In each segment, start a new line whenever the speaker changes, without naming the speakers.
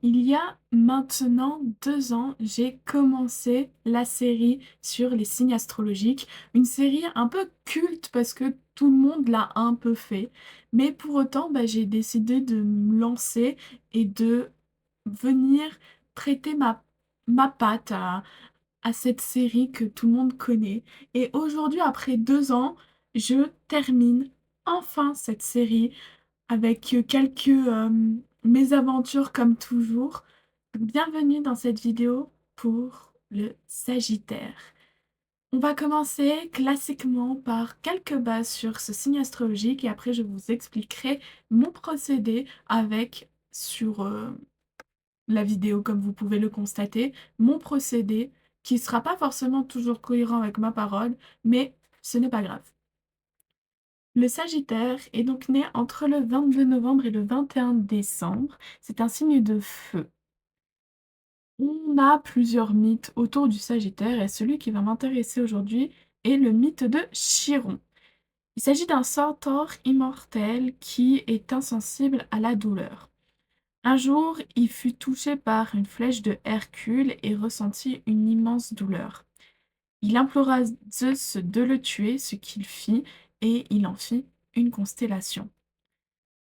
Il y a maintenant 2 ans, j'ai commencé la série sur les signes astrologiques. Une série un peu culte parce que tout le monde l'a un peu fait. Mais pour autant, j'ai décidé de me lancer et de venir prêter ma patte à cette série que tout le monde connaît. Et aujourd'hui, après 2 ans, je termine enfin cette série avec quelques mésaventures comme toujours. Bienvenue dans cette vidéo pour le Sagittaire. On va commencer classiquement par quelques bases sur ce signe astrologique et après je vous expliquerai mon procédé avec sur la vidéo comme vous pouvez le constater, mon procédé qui ne sera pas forcément toujours cohérent avec ma parole, mais ce n'est pas grave. Le Sagittaire est donc né entre le 22 novembre et le 21 décembre. C'est un signe de feu. On a plusieurs mythes autour du Sagittaire et celui qui va m'intéresser aujourd'hui est le mythe de Chiron. Il s'agit d'un centaure immortel qui est insensible à la douleur. Un jour, il fut touché par une flèche de Hercule et ressentit une immense douleur. Il implora Zeus de le tuer, ce qu'il fit, et il en fit une constellation.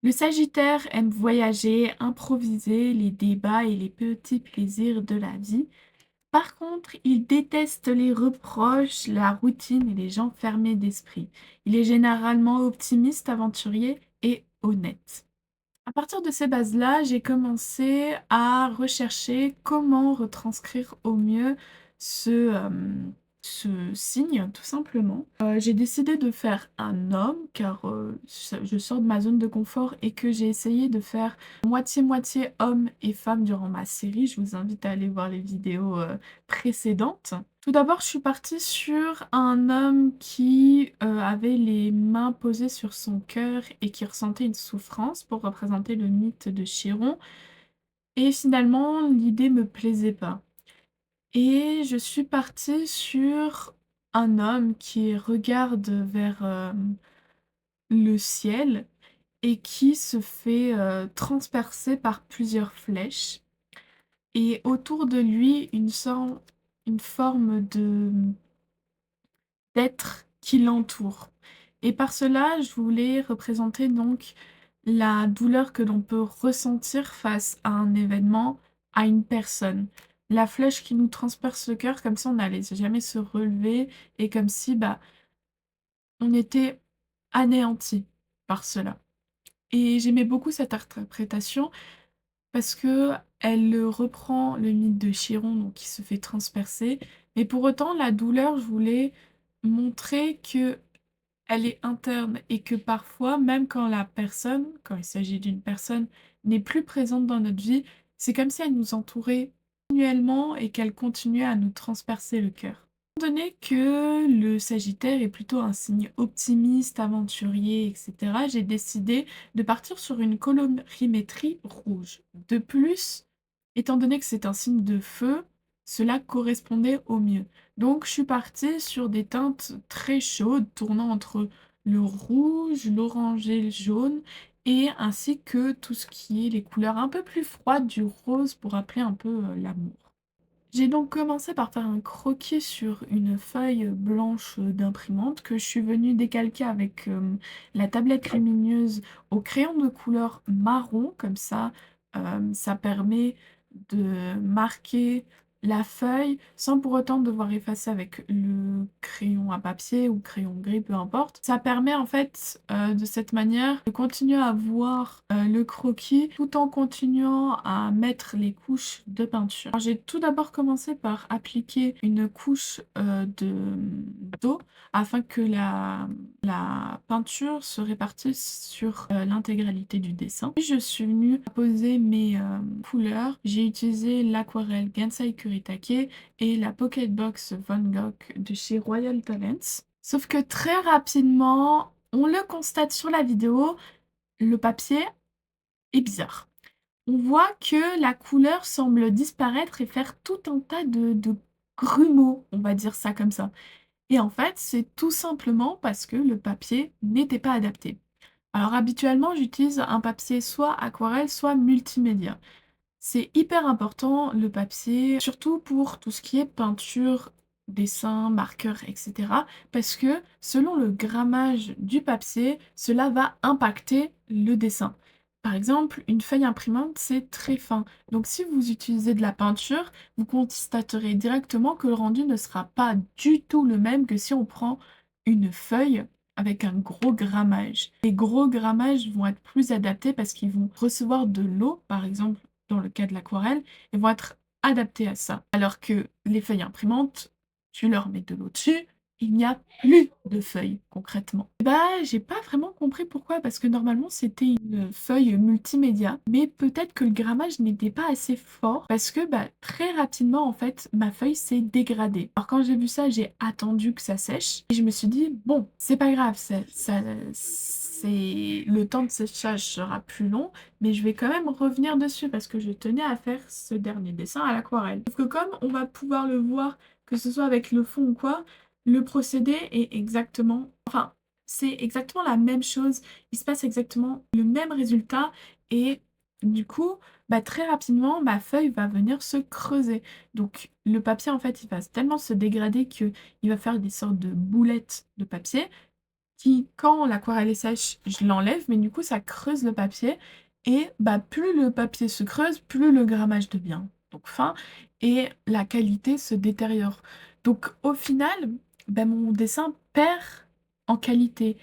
Le Sagittaire aime voyager, improviser, les débats et les petits plaisirs de la vie. Par contre, il déteste les reproches, la routine et les gens fermés d'esprit. Il est généralement optimiste, aventurier et honnête. À partir de ces bases-là, j'ai commencé à rechercher comment retranscrire au mieux ce, ce signe, tout simplement. J'ai décidé de faire un homme, car je sors de ma zone de confort et que j'ai essayé de faire moitié-moitié homme et femme durant ma série. Je vous invite à aller voir les vidéos précédentes. Tout d'abord, je suis partie sur un homme qui avait les mains posées sur son cœur et qui ressentait une souffrance pour représenter le mythe de Chiron. Et finalement, l'idée me plaisait pas. Et je suis partie sur un homme qui regarde vers le ciel et qui se fait transpercer par plusieurs flèches. Et autour de lui, une forme d'être qui l'entoure. Et par cela, je voulais représenter donc la douleur que l'on peut ressentir face à un événement, à une personne. La flèche qui nous transperce le cœur, comme si on n'allait jamais se relever et comme si on était anéanti par cela. Et j'aimais beaucoup cette interprétation parce que elle reprend le mythe de Chiron, donc qui se fait transpercer, mais pour autant, la douleur, je voulais montrer que elle est interne et que parfois, même quand il s'agit d'une personne, n'est plus présente dans notre vie, c'est comme si elle nous entourait continuellement et qu'elle continuait à nous transpercer le cœur. Étant donné que le Sagittaire est plutôt un signe optimiste, aventurier, etc., j'ai décidé de partir sur une colorimétrie rouge. De plus, étant donné que c'est un signe de feu, cela correspondait au mieux. Donc je suis partie sur des teintes très chaudes, tournant entre le rouge, l'orange et le jaune, et ainsi que tout ce qui est les couleurs un peu plus froides du rose pour rappeler un peu l'amour. J'ai donc commencé par faire un croquis sur une feuille blanche d'imprimante que je suis venue décalquer avec la tablette lumineuse au crayon de couleur marron, comme ça permet de marquer la feuille sans pour autant devoir effacer avec le crayon à papier ou crayon gris, peu importe. Ça permet en fait de cette manière de continuer à voir le croquis tout en continuant à mettre les couches de peinture. Alors, j'ai tout d'abord commencé par appliquer une couche d'eau afin que la peinture se répartisse sur l'intégralité du dessin. Puis je suis venue poser mes couleurs. J'ai utilisé l'aquarelle Gensai Kuritake et la Pocketbox Van Gogh de chez Royal Talents. Sauf que très rapidement, on le constate sur la vidéo, le papier est bizarre. On voit que la couleur semble disparaître et faire tout un tas de grumeaux, on va dire ça comme ça. Et en fait, c'est tout simplement parce que le papier n'était pas adapté. Alors habituellement, j'utilise un papier soit aquarelle, soit multimédia. C'est hyper important le papier, surtout pour tout ce qui est peinture, dessin, marqueur, et cetera. Parce que selon le grammage du papier, cela va impacter le dessin. Par exemple, une feuille imprimante, c'est très fin. Donc si vous utilisez de la peinture, vous constaterez directement que le rendu ne sera pas du tout le même que si on prend une feuille avec un gros grammage. Les gros grammages vont être plus adaptés parce qu'ils vont recevoir de l'eau, par exemple dans le cas de l'aquarelle, et vont être adaptés à ça. Alors que les feuilles imprimantes, tu leur mets de l'eau dessus, il n'y a plus de feuilles concrètement. Bah, j'ai pas vraiment compris pourquoi, parce que normalement c'était une feuille multimédia, mais peut-être que le grammage n'était pas assez fort, parce que bah, très rapidement en fait, ma feuille s'est dégradée. Alors quand j'ai vu ça, j'ai attendu que ça sèche, et je me suis dit, bon, c'est pas grave, le temps de séchage sera plus long, mais je vais quand même revenir dessus parce que je tenais à faire ce dernier dessin à l'aquarelle. Sauf que comme on va pouvoir le voir, que ce soit avec le fond ou quoi, le procédé est exactement... Enfin, c'est exactement la même chose. Il se passe exactement le même résultat et du coup, bah, très rapidement, ma feuille va venir se creuser. Donc le papier, en fait, il va tellement se dégrader qu'il va faire des sortes de boulettes de papier qui, quand l'aquarelle est sèche, je l'enlève, mais du coup, ça creuse le papier. Et bah, plus le papier se creuse, plus le grammage devient donc fin et la qualité se détériore. Donc au final, bah, mon dessin perd en qualité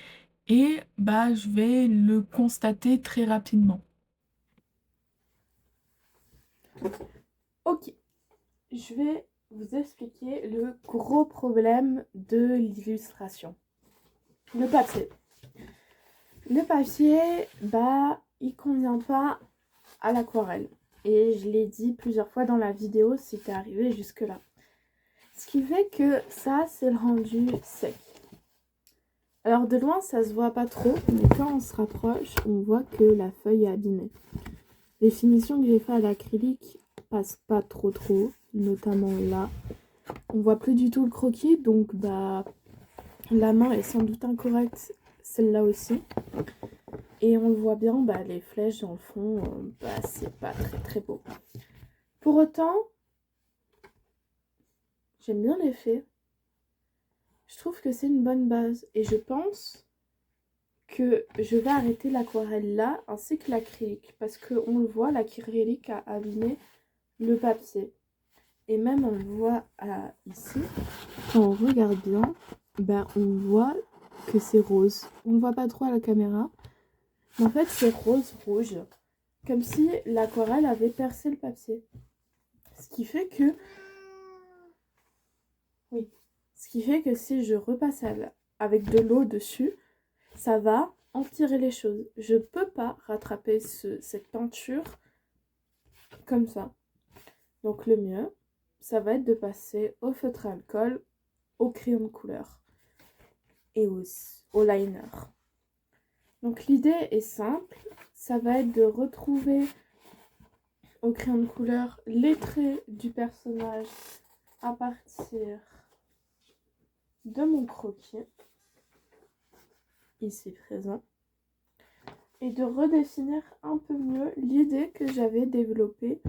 et bah, je vais le constater très rapidement.
Ok, je vais vous expliquer le gros problème de l'illustration. Le papier. Le papier, bah, il convient pas à l'aquarelle. Et je l'ai dit plusieurs fois dans la vidéo si t'es arrivé jusque-là. Ce qui fait que ça, c'est le rendu sec. Alors de loin, ça se voit pas trop, mais quand on se rapproche, on voit que la feuille est abîmée. Les finitions que j'ai fait à l'acrylique passent pas trop, notamment là. On voit plus du tout le croquis, donc bah la main est sans doute incorrecte, celle-là aussi. Et on le voit bien, bah, les flèches dans le fond, bah, c'est pas très beau. Pour autant, j'aime bien l'effet. Je trouve que c'est une bonne base. Et je pense que je vais arrêter l'aquarelle là, ainsi que l'acrylique. Parce qu'on le voit, l'acrylique a abîmé le papier. Et même on le voit ici, quand on regarde bien, bah, on voit que c'est rose. On ne voit pas trop à la caméra. Mais en fait, c'est rose-rouge. Comme si l'aquarelle avait percé le papier. Ce qui fait que... Oui. Ce qui fait que si je repasse avec de l'eau dessus, ça va empirer les choses. Je peux pas rattraper cette peinture comme ça. Donc le mieux, ça va être de passer au feutre à alcool, au crayon de couleur et au liner. Donc l'idée est simple, ça va être de retrouver au crayon de couleur les traits du personnage à partir de mon croquis, ici présent, et de redéfinir un peu mieux l'idée que j'avais développée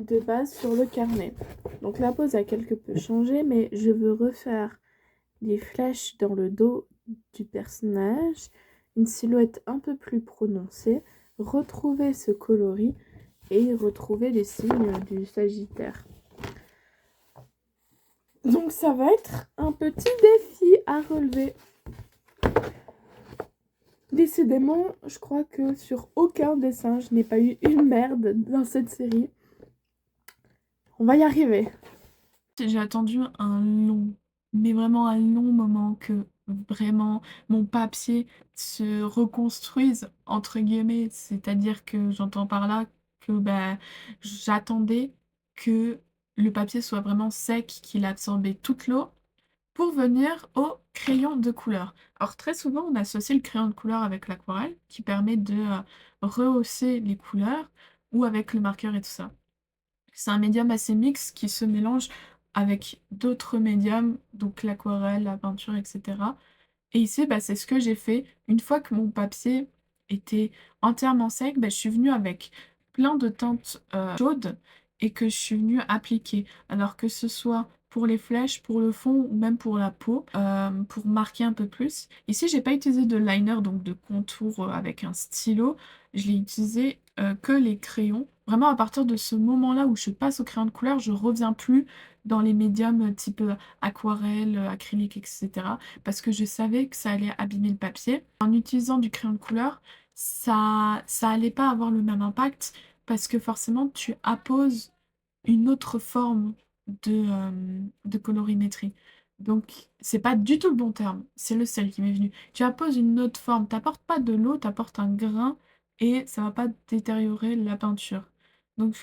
de base sur le carnet. Donc la pose a quelque peu changé, mais je veux refaire les flèches dans le dos du personnage, une silhouette un peu plus prononcée, retrouver ce coloris et retrouver les signes du Sagittaire. Donc ça va être un petit défi à relever. Décidément, je crois que sur aucun dessin, je n'ai pas eu une merde dans cette série. On va y arriver.
J'ai attendu un long, mais vraiment un long moment que vraiment mon papier se reconstruise, entre guillemets. C'est-à-dire que j'entends par là que bah, j'attendais que le papier soit vraiment sec, qu'il absorbait toute l'eau pour venir au crayon de couleur. Alors très souvent, on associe le crayon de couleur avec l'aquarelle qui permet de rehausser les couleurs ou avec le marqueur et tout ça. C'est un médium assez mixte qui se mélange avec d'autres médiums, donc l'aquarelle, la peinture, etc. Et ici, bah, c'est ce que j'ai fait. Une fois que mon papier était entièrement sec, bah, je suis venue avec plein de teintes chaudes et que je suis venue appliquer. Alors que ce soit pour les flèches, pour le fond ou même pour la peau, pour marquer un peu plus. Ici, j'ai pas utilisé de liner, donc de contour avec un stylo. Je l'ai utilisé que les crayons. Vraiment, à partir de ce moment-là où je passe au crayon de couleur, je reviens plus dans les médiums type aquarelle, acrylique, etc. Parce que je savais que ça allait abîmer le papier. En utilisant du crayon de couleur, ça allait pas avoir le même impact parce que forcément, tu apposes une autre forme de colorimétrie. Donc, c'est pas du tout le bon terme, c'est le sel qui m'est venu. Tu apposes une autre forme, t'apportes pas de l'eau, t'apportes un grain et ça va pas détériorer la peinture. Donc,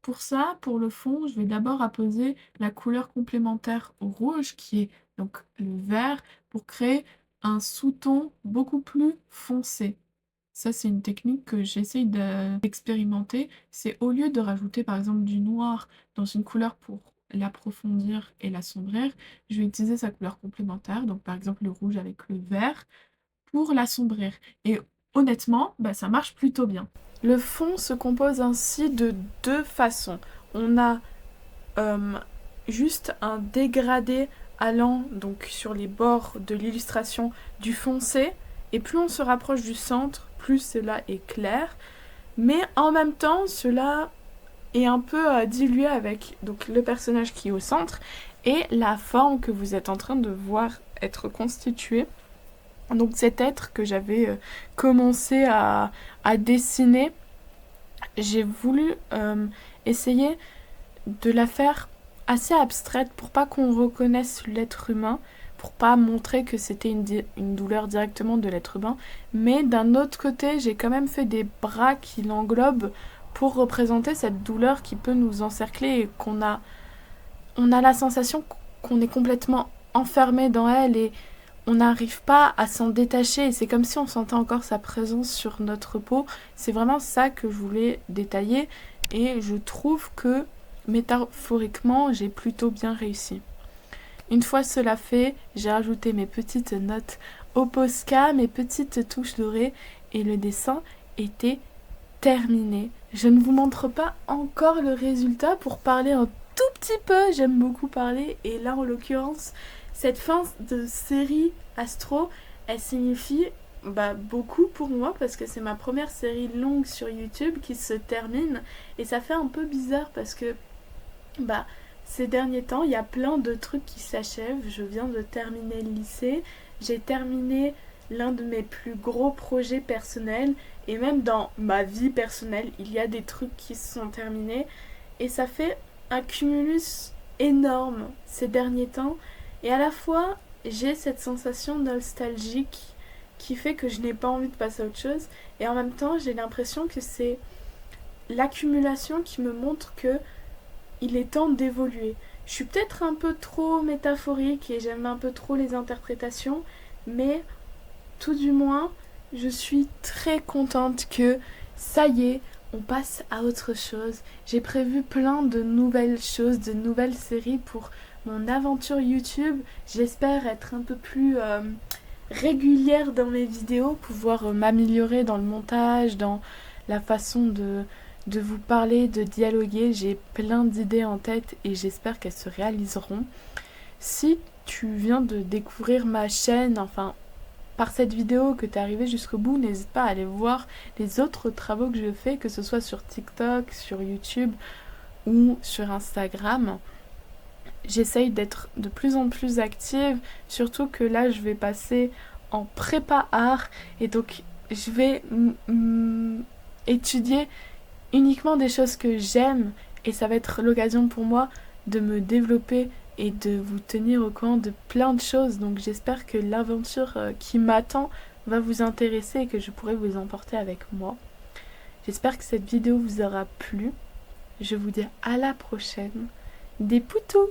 pour ça, pour le fond, je vais d'abord apposer la couleur complémentaire au rouge, qui est donc le vert, pour créer un sous-ton beaucoup plus foncé. Ça, c'est une technique que j'essaye d'expérimenter. C'est au lieu de rajouter par exemple du noir dans une couleur pour l'approfondir et l'assombrir, je vais utiliser sa couleur complémentaire, donc par exemple le rouge avec le vert, pour l'assombrir. Et honnêtement, bah, ça marche plutôt bien. Le fond se compose ainsi de deux façons. On a juste un dégradé allant donc sur les bords de l'illustration du foncé, et plus on se rapproche du centre, plus cela est clair, mais en même temps cela est un peu dilué avec donc le personnage qui est au centre et la forme que vous êtes en train de voir être constituée. Donc cet être que j'avais commencé à dessiner, j'ai voulu essayer de la faire assez abstraite pour pas qu'on reconnaisse l'être humain, pour pas montrer que c'était une douleur directement de l'être humain, mais d'un autre côté j'ai quand même fait des bras qui l'englobent pour représenter cette douleur qui peut nous encercler et on a la sensation qu'on est complètement enfermé dans elle et on n'arrive pas à s'en détacher et c'est comme si on sentait encore sa présence sur notre peau. C'est vraiment ça que je voulais détailler et je trouve que métaphoriquement j'ai plutôt bien réussi. Une fois cela fait, j'ai rajouté mes petites notes au Posca, mes petites touches dorées et le dessin était terminé. Je ne vous montre pas encore le résultat pour parler un tout petit peu, j'aime beaucoup parler et là en l'occurrence cette fin de série Astro, elle signifie beaucoup pour moi parce que c'est ma première série longue sur YouTube qui se termine et ça fait un peu bizarre parce que ces derniers temps il y a plein de trucs qui s'achèvent. Je viens de terminer le lycée, j'ai terminé l'un de mes plus gros projets personnels et même dans ma vie personnelle il y a des trucs qui se sont terminés et ça fait un cumulus énorme ces derniers temps et à la fois j'ai cette sensation nostalgique qui fait que je n'ai pas envie de passer à autre chose et en même temps j'ai l'impression que c'est l'accumulation qui me montre que il est temps d'évoluer. Je suis peut-être un peu trop métaphorique et j'aime un peu trop les interprétations, mais tout du moins, je suis très contente que ça y est, on passe à autre chose. J'ai prévu plein de nouvelles choses, de nouvelles séries pour mon aventure YouTube. J'espère être un peu plus régulière dans mes vidéos, pouvoir m'améliorer dans le montage, dans la façon de vous parler, de dialoguer. J'ai plein d'idées en tête et j'espère qu'elles se réaliseront. Si tu viens de découvrir ma chaîne, enfin par cette vidéo que tu es arrivé jusqu'au bout, n'hésite pas à aller voir les autres travaux que je fais, que ce soit sur TikTok, sur YouTube ou sur Instagram. J'essaye d'être de plus en plus active, surtout que là je vais passer en prépa art et donc je vais étudier uniquement des choses que j'aime et ça va être l'occasion pour moi de me développer et de vous tenir au courant de plein de choses. Donc j'espère que l'aventure qui m'attend va vous intéresser et que je pourrai vous emporter avec moi. J'espère que cette vidéo vous aura plu. Je vous dis à la prochaine. Des poutous!